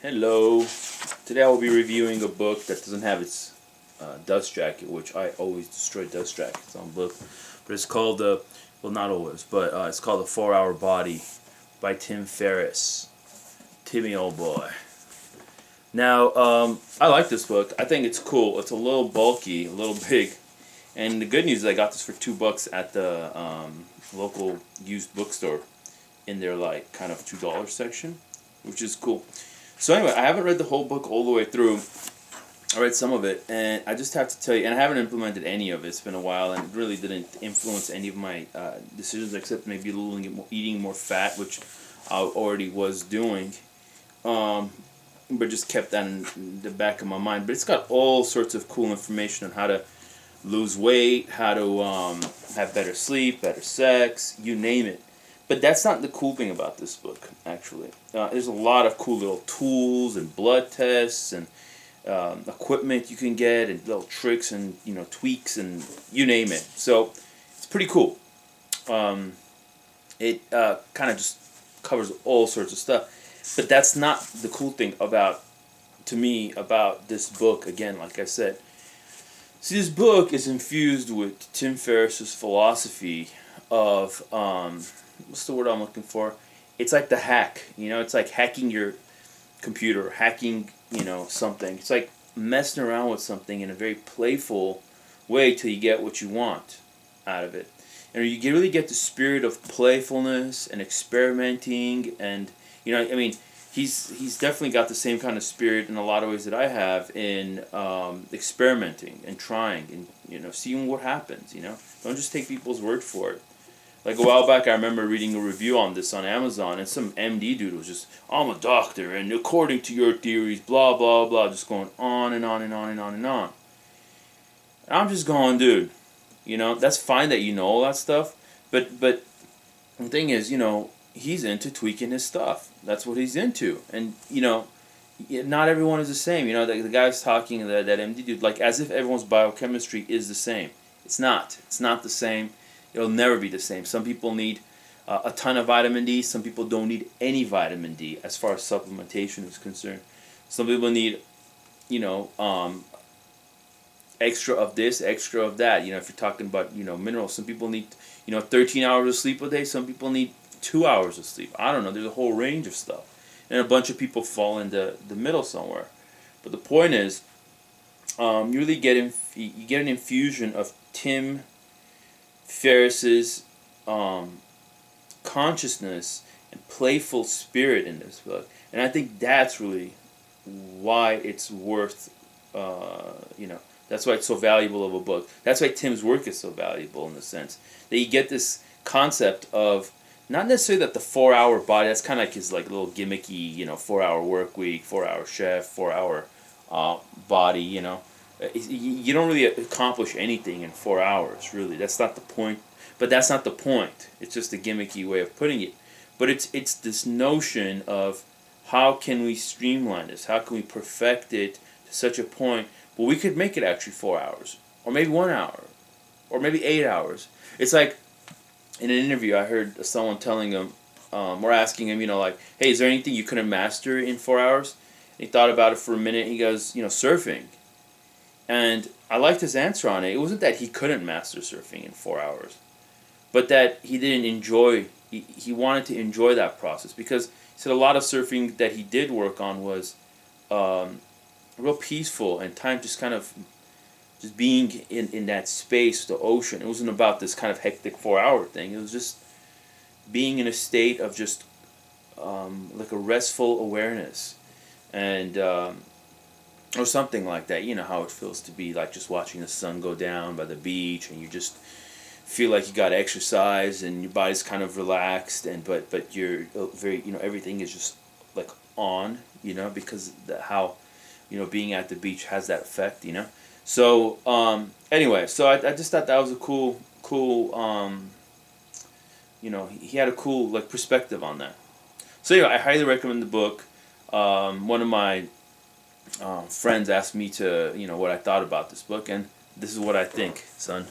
Hello. Today I will be reviewing a book that doesn't have its dust jacket, which I always destroy dust jackets on book. But it's called well, not always, but it's called The 4-Hour Body by Tim Farris. Timmy, old boy. Now, I like this book. I think it's cool. It's a little bulky, a little big. And the good news is I got this for $2 at the local used bookstore in their like kind of $2 section, which is cool. So anyway, I haven't read the whole book all the way through. I read some of it, and I just have to tell you, and I haven't implemented any of it. It's been a while, and it really didn't influence any of my decisions, except maybe a little eating more fat, which I already was doing, but just kept that in the back of my mind. But it's got all sorts of cool information on how to lose weight, how to have better sleep, better sex, you name it. But that's not the cool thing about this book, actually. There's a lot of cool little tools and blood tests and equipment you can get and little tricks and tweaks and you name it. So it's pretty cool. It kind of just covers all sorts of stuff. But that's not the cool thing to me, about this book. Again, like I said, see, this book is infused with Tim Ferriss's philosophy of what's the word I'm looking for? It's like the hack. It's like hacking your computer, hacking, something. It's like messing around with something in a very playful way till you get what you want out of it. And you really get the spirit of playfulness and experimenting, and he's definitely got the same kind of spirit in a lot of ways that I have in experimenting and trying and seeing what happens. Don't just take people's word for it. Like a while back, I remember reading a review on this on Amazon, and some MD dude was just, "I'm a doctor, and according to your theories, blah, blah, blah," just going on and on and on and on and on. And I'm just going, dude, that's fine that you know all that stuff, but the thing is, he's into tweaking his stuff. That's what he's into. And, not everyone is the same. The guy's talking, that MD dude, like as if everyone's biochemistry is the same. It's not. It's not the same. It'll never be the same. Some people need a ton of vitamin D. Some people don't need any vitamin D as far as supplementation is concerned. Some people need, extra of this, extra of that. If you're talking about, minerals. Some people need, 13 hours of sleep a day. Some people need 2 hours of sleep. I don't know. There's a whole range of stuff. And a bunch of people fall in the middle somewhere. But the point is, you really get an infusion of Tim Ferris's consciousness and playful spirit in this book, and I think that's really why it's worth, that's why it's so valuable of a book. That's why Tim's work is so valuable, in the sense that you get this concept of not necessarily that the 4-hour body. That's kind of like his little gimmicky, 4-hour work week, 4-hour chef, 4-hour body. You don't really accomplish anything in 4 hours, really. That's not the point. But that's not the point. It's just a gimmicky way of putting it. But it's this notion of how can we streamline this? How can we perfect it to such a point where we could make it actually 4 hours, or maybe 1 hour, or maybe 8 hours. It's like in an interview, I heard someone telling him, or asking him, hey, is there anything you couldn't master in 4 hours? And he thought about it for a minute. And he goes, surfing. And I liked his answer on it. It wasn't that he couldn't master surfing in 4 hours, but that he didn't enjoy, he wanted to enjoy that process, because he said a lot of surfing that he did work on was real peaceful, and time just kind of just being in that space, the ocean. It wasn't about this kind of hectic 4-hour thing. It was just being in a state of just like a restful awareness, and or something like that. You know how it feels to be like just watching the sun go down by the beach, and you just feel like you got exercise and your body's kind of relaxed, and but you're very, everything is just like on, because how being at the beach has that effect, So anyway, so I just thought that was a cool he had a cool perspective on that. So anyway, I highly recommend the book. One of my friends asked me to, what I thought about this book, and this is what I think, son.